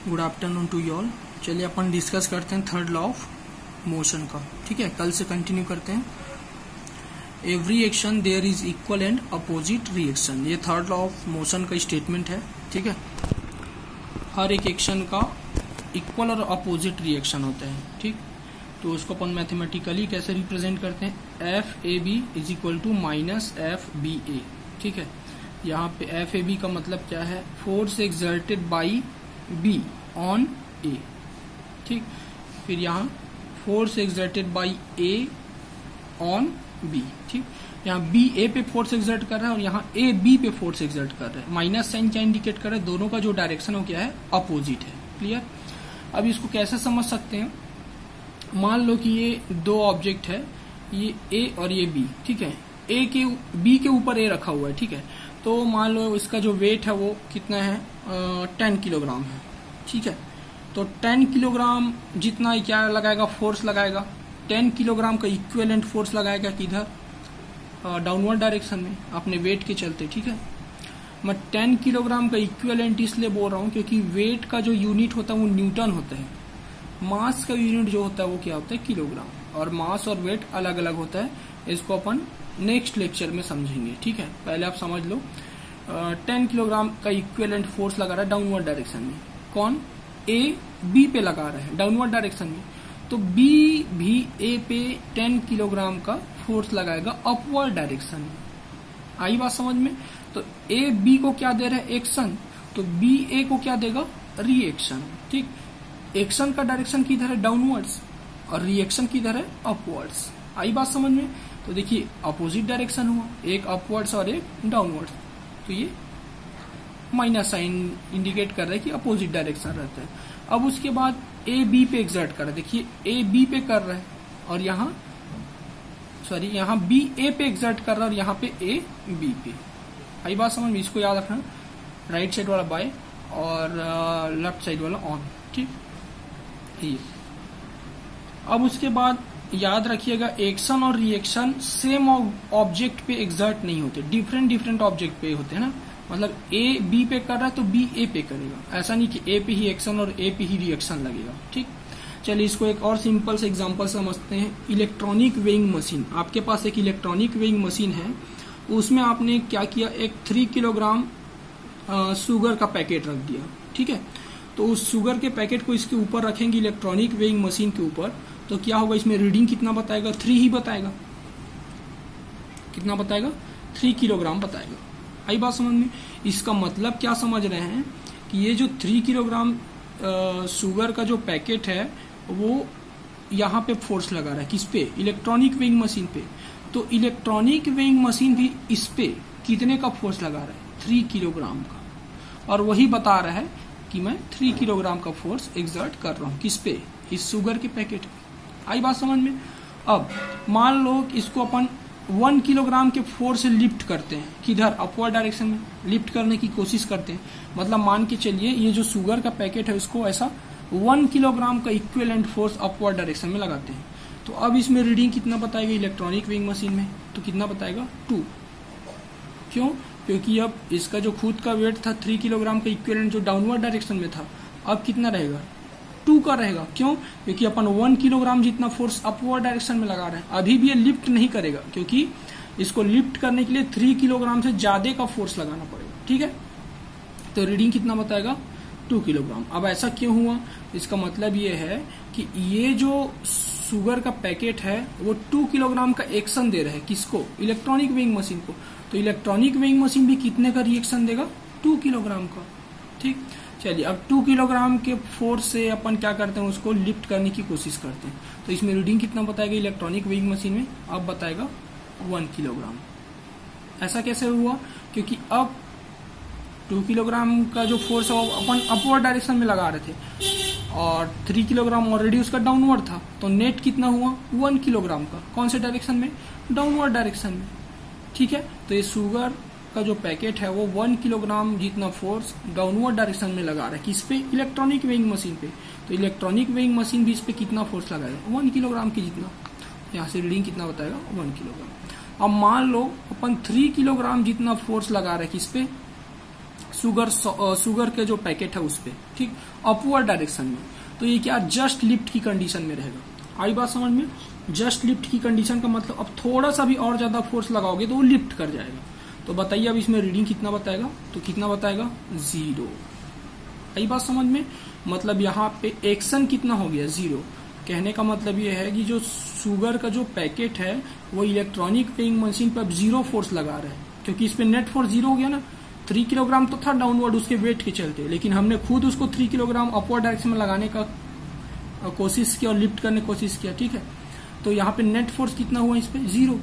Good afternoon to you all. चलिए अपन discuss करते हैं थर्ड लॉ ऑफ मोशन का। ठीक है, कल से कंटिन्यू करते हैं। Every action there is equal and opposite reaction, ये थर्ड लॉ ऑफ मोशन का स्टेटमेंट है। ठीक है, हर एक एक्शन का इक्वल और अपोजिट रिएक्शन होता है। ठीक, तो उसको अपन मैथमेटिकली कैसे रिप्रेजेंट करते हैं, F A B is equal to minus F B A. ठीक है, यहाँ पे एफ ए बी का मतलब क्या है, force exerted by B on A. ठीक, फिर यहाँ force exerted by A on B. ठीक, यहाँ बी ए पे फोर्स एक्सर्ट कर रहा है और यहाँ ए बी पे फोर्स एक्सर्ट कर रहा है। माइनस साइन क्या इंडिकेट कर रहा है, दोनों का जो डायरेक्शन हो क्या है, अपोजिट है। क्लियर। अब इसको कैसे समझ सकते हैं, मान लो कि ये दो ऑब्जेक्ट है, ये ए और ये बी। ठीक है, ए के बी के ऊपर ए रखा हुआ है। ठीक है, तो मान लो इसका जो वेट है वो कितना है, 10 किलोग्राम है। ठीक है, तो 10 किलोग्राम जितना क्या लगाएगा, फोर्स लगाएगा। 10 किलोग्राम का इक्विवेलेंट फोर्स लगाएगा किधर, डाउनवर्ड डायरेक्शन में, अपने वेट के चलते। ठीक है, मैं 10 किलोग्राम का इक्विवेलेंट इसलिए बोल रहा हूँ क्योंकि वेट का जो यूनिट होता है वो न्यूटन होता है, मास का यूनिट जो होता है वो क्या होता है, किलोग्राम। और मास और वेट अलग अलग होता है, इसको अपन नेक्स्ट लेक्चर में समझेंगे। ठीक है, पहले आप समझ लो 10 किलोग्राम का इक्विवेलेंट फोर्स लगा रहा है डाउनवर्ड डायरेक्शन में। कौन, ए बी पे लगा रहा है डाउनवर्ड डायरेक्शन में, तो बी भी ए पे 10 किलोग्राम का फोर्स लगाएगा अपवर्ड डायरेक्शन में। आई बात समझ में। तो ए बी को क्या दे रहा है, एक्शन, तो बी ए को क्या देगा, रिएक्शन। ठीक, एक्शन का डायरेक्शन किधर है, डाउनवर्ड्स, और रिएक्शन किधर है, अपवर्ड्स। आई बात समझ में। तो देखिए अपोजिट डायरेक्शन हुआ, एक अपवर्ड्स और एक डाउनवर्ड्स, तो ये माइनस साइन इंडिकेट कर रहा है कि अपोजिट डायरेक्शन रहता है। अब उसके बाद ए बी पे एक्सर्ट कर रहा है, देखिए ए बी पे कर रहा है और यहाँ यहाँ बी ए पे एक्सर्ट कर रहा है और यहाँ पे ए बी पे। आई बात समझ में। इसको याद रखना, राइट साइड वाला बाय और लेफ्ट साइड वाला ऑन। ठीक, ये। अब उसके बाद याद रखिएगा, एक्शन और रिएक्शन सेम ऑब्जेक्ट पे एक्सर्ट नहीं होते, डिफरेंट ऑब्जेक्ट पे होते हैं ना। मतलब ए बी पे कर रहा है तो बी ए पे करेगा, ऐसा नहीं कि ए पे ही एक्शन और ए पे ही रिएक्शन लगेगा। ठीक, चलिए इसको एक और सिंपल से एग्जांपल समझते हैं। इलेक्ट्रॉनिक वेइंग मशीन, आपके पास एक इलेक्ट्रॉनिक वेइंग मशीन है, उसमें आपने क्या किया, एक 3 किलोग्राम शुगर का पैकेट रख दिया। ठीक है, तो उस शुगर के पैकेट को इसके ऊपर रखेंगे इलेक्ट्रॉनिक वेइंग मशीन के ऊपर, तो क्या होगा, इसमें रीडिंग कितना बताएगा, 3 ही बताएगा। कितना बताएगा, 3 किलोग्राम बताएगा। आई बात समझ में। इसका मतलब क्या समझ रहे हैं कि ये जो 3 किलोग्राम शुगर का जो पैकेट है वो यहाँ पे फोर्स लगा रहा है, किस पे, इलेक्ट्रॉनिक वेइंग मशीन पे। तो इलेक्ट्रॉनिक वेइंग मशीन भी इस पे कितने का फोर्स लगा रहा है, 3 किलोग्राम का, और वही बता रहा है कि मैं 3 किलोग्राम का फोर्स एक्सर्ट कर रहा हूँ, किस पे, इस शुगर के पैकेट पे। आई बात समझ में। अब मान लो कि इसको अपन 1 किलोग्राम के फोर्स से लिफ्ट करते हैं, किधर, अपवर्ड डायरेक्शन में लिफ्ट करने की कोशिश करते हैं। मतलब मान के चलिए ये जो शुगर का पैकेट है उसको ऐसा 1 किलोग्राम का इक्विवेलेंट फोर्स अपवर्ड डायरेक्शन में लगाते हैं। तो अब इसमें रीडिंग कितना बताएगा इलेक्ट्रॉनिक वेइंग मशीन में, तो कितना बताएगा, 2। क्यों, क्योंकि अब इसका जो खुद का वेट था 3 किलोग्राम का इक्विवेलेंट जो डाउनवर्ड डायरेक्शन में था, अब कितना रहेगा, 2 का रहेगा। क्यों, क्योंकि अपन 1 किलोग्राम जितना फोर्स अपवर्ड डायरेक्शन में लगा रहे हैं। अभी भी ये लिफ्ट नहीं करेगा क्योंकि इसको लिफ्ट करने के लिए 3 किलोग्राम से ज्यादा का फोर्स लगाना पड़ेगा। ठीक है, तो रीडिंग कितना बताएगा, 2 किलोग्राम। अब ऐसा क्यों हुआ, इसका मतलब ये है कि ये जो शुगर का पैकेट है वो 2 किलोग्राम का एक्शन दे रहा है, किसको, इलेक्ट्रॉनिक वेइंग मशीन को। तो इलेक्ट्रॉनिक वेइंग मशीन भी कितने का रिएक्शन देगा, 2 किलोग्राम का। ठीक, चलिए अब 2 किलोग्राम के फोर्स से अपन क्या करते हैं, उसको लिफ्ट करने की कोशिश करते हैं। तो इसमें रीडिंग कितना बताएगा इलेक्ट्रॉनिक वेइंग मशीन में, अब बताएगा 1 किलोग्राम। ऐसा कैसे हुआ, क्योंकि अब 2 किलोग्राम का जो फोर्स है वो अपन अपवर्ड डायरेक्शन में लगा रहे थे और 3 किलोग्राम ऑलरेडी उसका डाउनवर्ड था, तो नेट कितना हुआ, 1 किलोग्राम का। कौन से डायरेक्शन में, डाउनवर्ड डायरेक्शन में। ठीक है, तो ये शुगर का जो पैकेट है वो 1 किलोग्राम जितना फोर्स डाउनवर्ड डायरेक्शन में लगा रहा है, किस पे, इलेक्ट्रॉनिक वेइंग मशीन पे। तो इलेक्ट्रॉनिक वेइंग मशीन भी इस पे कितना फोर्स लगाएगा, 1 किलोग्राम की जितना। यहाँ से रीडिंग कितना बताएगा, 1 किलोग्राम। अब मान लो अपन 3 किलोग्राम जितना फोर्स लगा रहे हैं, किस पे, शुगर के जो पैकेट है उस पे, ठीक, अपवर्ड डायरेक्शन में, तो ये क्या जस्ट लिफ्ट की कंडीशन में रहेगा। आई बात समझ में? जस्ट लिफ्ट की कंडीशन का मतलब अब थोड़ा सा भी और ज्यादा फोर्स लगाओगे तो वो लिफ्ट कर जाएगा। तो बताइए अब इसमें रीडिंग कितना बताएगा, तो कितना बताएगा 0। आई बात समझ में? मतलब यहाँ पे एक्शन कितना हो गया 0। कहने का मतलब ये है कि जो शुगर का जो पैकेट है वो इलेक्ट्रॉनिक वेइंग मशीन पर 0 फोर्स लगा रहा है, क्योंकि इस पे नेट फोर्स 0 हो गया ना। 3 किलोग्राम तो था डाउनवर्ड उसके वेट के चलते, लेकिन हमने खुद उसको 3 किलोग्राम अपवर्ड डायरेक्शन में लगाने का कोशिश किया और लिफ्ट करने की कोशिश किया, ठीक है। तो यहाँ पे नेट फोर्स कितना हुआ इस पे 0।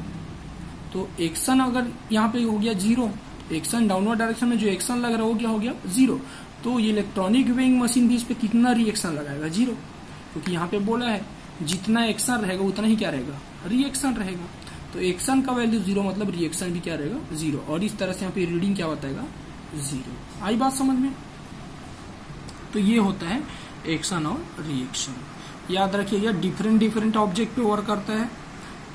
तो एक्शन अगर यहाँ पे हो गया 0, एक्शन डाउनवर्ड डायरेक्शन में जो एक्शन लग रहा हो गया 0, तो ये इलेक्ट्रॉनिक वेइंग मशीन भी इस पे कितना रिएक्शन लगाएगा 0, क्योंकि यहाँ पे बोला है जितना एक्शन रहेगा उतना ही क्या रहेगा, रिएक्शन रहेगा। तो एक्शन का वैल्यू 0 मतलब रिएक्शन भी क्या रहेगा 0, और इस तरह से यहाँ पे रीडिंग क्या बताएगा 0। आई बात समझ में? तो ये होता है एक्शन और रिएक्शन। याद रखिएगा डिफरेंट ऑब्जेक्ट पे वर्क करता है,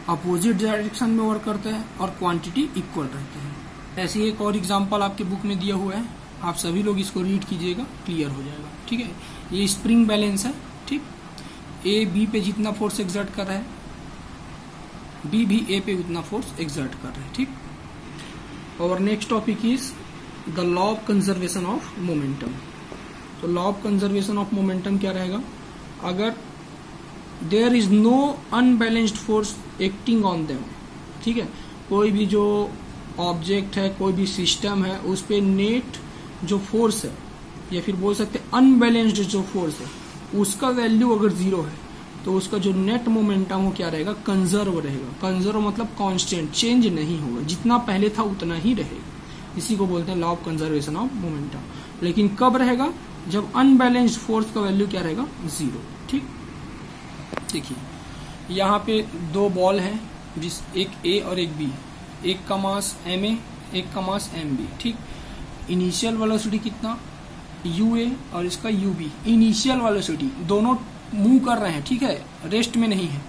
अपोजिट डायरेक्शन में वर्क करता है, और क्वांटिटी इक्वल रहते हैं। ऐसे एक और एग्जांपल आपके बुक में दिया हुआ है, आप सभी लोग इसको रीड कीजिएगा, क्लियर हो जाएगा, ठीक है। ये स्प्रिंग बैलेंस है, ठीक। ए बी पे जितना फोर्स एक्सर्ट कर रहा है, बी भी ए पे उतना फोर्स एक्सर्ट कर रहा है, ठीक। और next topic is the law of conservation of momentum. तो law of conservation of momentum क्या रहेगा, अगर there is no unbalanced force acting on them, ठीक है, कोई भी जो ऑब्जेक्ट है, कोई भी सिस्टम है, उस पे नेट जो फोर्स है, या फिर बोल सकते हैं अनबैलेंस्ड जो फोर्स है, उसका वैल्यू अगर 0 है, तो उसका जो नेट मोमेंटम वो क्या रहेगा, कंजर्व रहेगा। कंजर्व मतलब कांस्टेंट, चेंज नहीं होगा, जितना पहले था उतना ही रहेगा। इसी को बोलते हैं law of conservation of momentum. लेकिन कब रहेगा, जब अनबैलेंस्ड फोर्स का वैल्यू क्या रहेगा 0, ठीक। देखिए यहाँ पे 2 बॉल है, जिस एक ए और एक बी, एक का मास ma, एक का मास mb, ठीक। इनिशियल वेलोसिटी कितना ua और इसका ub, इनिशियल वेलोसिटी दोनों मूव कर रहे हैं, ठीक है, रेस्ट में नहीं है।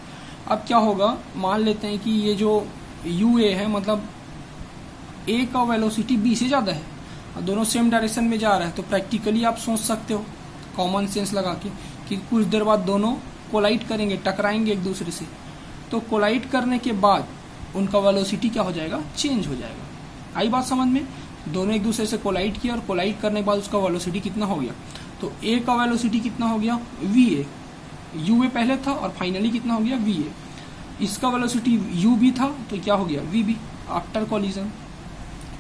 अब क्या होगा, मान लेते हैं कि ये जो ua है मतलब a का वेलोसिटी b से ज्यादा है, और दोनों सेम डायरेक्शन में जा रहा है, तो प्रैक्टिकली आप सोच सकते हो कॉमन सेंस लगा के कि कुछ देर बाद दोनों कोलाइड करेंगे, टकराएंगे एक दूसरे से। तो कोलाइड करने के बाद उनका वेलोसिटी क्या हो जाएगा, चेंज हो जाएगा। आई बात समझ में? दोनों एक दूसरे से कोलाइड किया और कोलाइड करने के बाद उसका वेलोसिटी कितना हो गया, तो ए का वेलोसिटी कितना हो गया va, ua पहले था और फाइनली कितना हो गया va। इसका वेलोसिटी ub था तो क्या हो गया vb आफ्टर कोलिजन।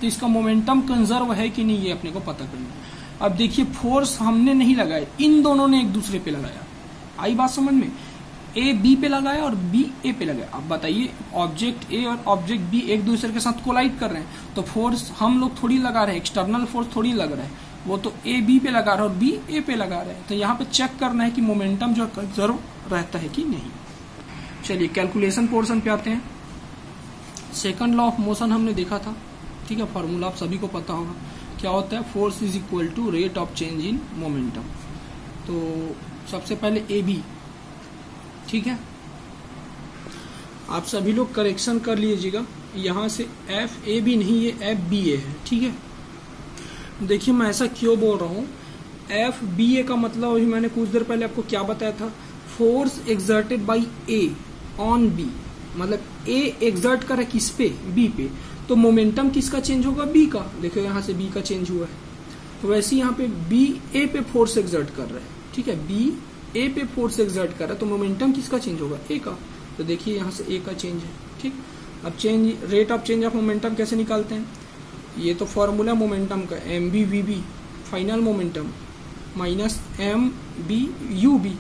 तो इसका मोमेंटम कंजर्व है कि नहीं ये अपने को पता करना। अब देखिए फोर्स हमने नहीं लगाया, इन दोनों ने एक दूसरे पे लगाया। आई बात समझ में? ए बी पे लगाया और बी ए पे लगाया। अब बताइए ऑब्जेक्ट ए और ऑब्जेक्ट बी एक दूसरे के साथ कोलाइड कर रहे हैं, तो फोर्स हम लोग थोड़ी लगा रहे हैं, एक्सटर्नल फोर्स थोड़ी लग रहा है, वो तो ए बी पे लगा रहा है और बी ए पे लगा रहे हैं। तो यहाँ पे चेक करना है कि मोमेंटम जो कंजर्व रहता है कि नहीं। चलिए कैलकुलेशन पोर्शन पे आते हैं। सेकंड लॉ ऑफ मोशन हमने देखा था, ठीक है, फॉर्मूला आप सभी को पता होगा। क्या होता है, force is equal to rate of change in momentum. तो सबसे पहले ए बी, ठीक है, आप सभी लोग करेक्शन कर लीजिएगा, यहां से एफ ए बी नहीं, ये एफ बी ए है, ठीक है। देखिए मैं ऐसा क्यों बोल रहा हूं, एफ बी ए का मतलब अभी मैंने कुछ देर पहले आपको क्या बताया था, force exerted by A on B, मतलब ए एक्सर्ट कर रहा है किस पे, बी पे, तो मोमेंटम किसका चेंज होगा, बी का। देखो यहां से बी का चेंज हुआ है, तो वैसे यहाँ पे बी ए पे फोर्स एक्सर्ट कर रहा है, ठीक है, बी ए पे फोर्स एक्सर्ट कर रहा है, तो मोमेंटम किसका चेंज होगा, ए का। तो देखिए यहाँ से ए का चेंज है, ठीक। अब change, rate of change of momentum कैसे निकालते हैं, ये तो फॉर्मूला मोमेंटम का, M B V B final momentum minus M B U B,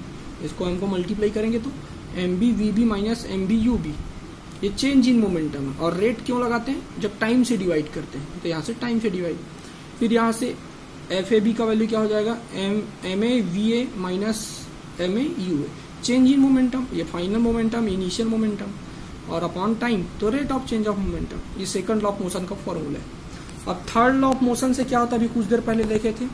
इसको एम को मल्टीप्लाई करेंगे तो M B V B minus M B U B, ये चेंज इन मोमेंटम है। और रेट क्यों लगाते हैं, जब टाइम से डिवाइड करते हैं, तो यहाँ से टाइम से डिवाइड, फिर यहाँ से एफ ए बी का वैल्यू क्या हो जाएगा, M A V A minus M A U A, change in momentum, ये फाइनल मोमेंटम, इनिशियल मोमेंटम, और अपॉन टाइम तो rate of change of momentum. ये सेकंड लॉ ऑफ मोशन का formula है। अब थर्ड लॉ ऑफ मोशन से क्या होता है, अभी कुछ देर पहले देखे थे,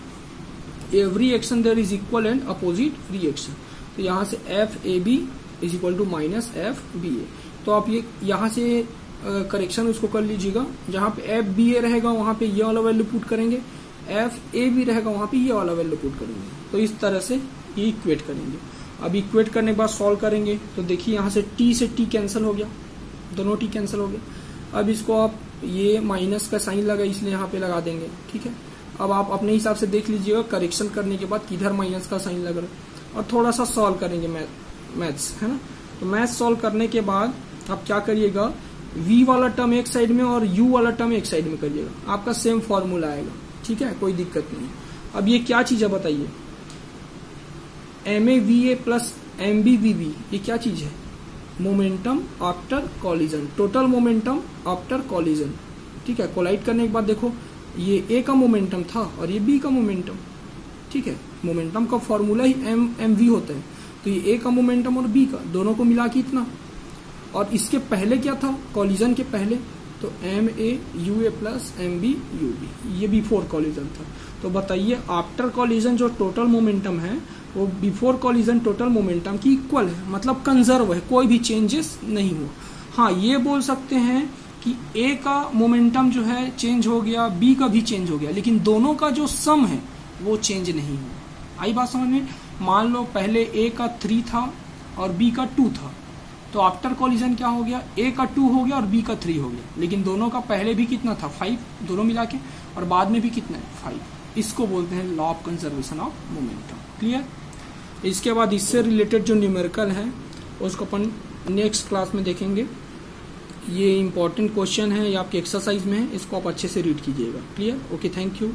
every action there is equal and opposite reaction. तो यहाँ से F A B is equal to minus F B A. तो आप ये यहाँ से करेक्शन उसको कर लीजिएगा, जहाँ पे एफ बी ए रहेगा वहां पे ये वाला वैल्यू पुट करेंगे, एफ ए भी रहेगा वहां पे ये वाला वैल्यू पुट करेंगे। तो इस तरह से ये इक्वेट करेंगे। अब इक्वेट करने के बाद सॉल्व करेंगे तो देखिए यहाँ से टी कैंसिल हो गया, दोनों टी कैंसिल हो गया। अब इसको आप ये माइनस का साइन लगा इसलिए यहाँ पे लगा देंगे, ठीक है। अब आप अपने हिसाब से देख लीजिएगा करेक्शन करने के बाद किधर माइनस का साइन लग रहा है, और थोड़ा सा सॉल्व करेंगे मैथ्स, है ना। तो मैथ्स सॉल्व करने के बाद आप क्या करिएगा, v वाला टर्म एक साइड में और u वाला टर्म एक साइड में करिएगा, आपका सेम फॉर्मूला आएगा, ठीक है, कोई दिक्कत नहीं। अब ये क्या चीज है बताइए, MAVA प्लस MBVB ये क्या चीज है, momentum after collision, total momentum after collision, ठीक है। कोलाइड करने के बाद देखो ये A का मोमेंटम था और ये B का मोमेंटम, ठीक है। मोमेंटम का फॉर्मूला ही MV होता है, तो ये A का मोमेंटम और B का दोनों को मिला के इतना, और इसके पहले क्या था, कॉलिजन के पहले तो MAUA प्लस MBUB, ये बिफोर कॉलिजन था। तो बताइए आफ्टर कॉलिजन जो टोटल मोमेंटम है वो बिफोर कॉलिजन टोटल मोमेंटम की इक्वल है, मतलब कंजर्व है, कोई भी चेंजेस नहीं हुआ। हाँ ये बोल सकते हैं कि A का मोमेंटम जो है चेंज हो गया, B का भी चेंज हो गया, लेकिन दोनों का जो सम है वो चेंज नहीं हुआ। आई बात समझ में। मान लो पहले A का 3 था और B का 2 था, तो आफ्टर कॉलिजन क्या हो गया, A का 2 हो गया और B का 3 हो गया, लेकिन दोनों का पहले भी कितना था 5, दोनों मिला के, और बाद में भी कितना है 5। इसको बोलते हैं law of conservation of momentum. Clear. इसके बाद इससे रिलेटेड जो न्यूमेरिकल है उसको अपन नेक्स्ट क्लास में देखेंगे। ये इंपॉर्टेंट क्वेश्चन है, ये आपके एक्सरसाइज में है, इसको आप अच्छे से रीड कीजिएगा। क्लियर। Okay, thank you.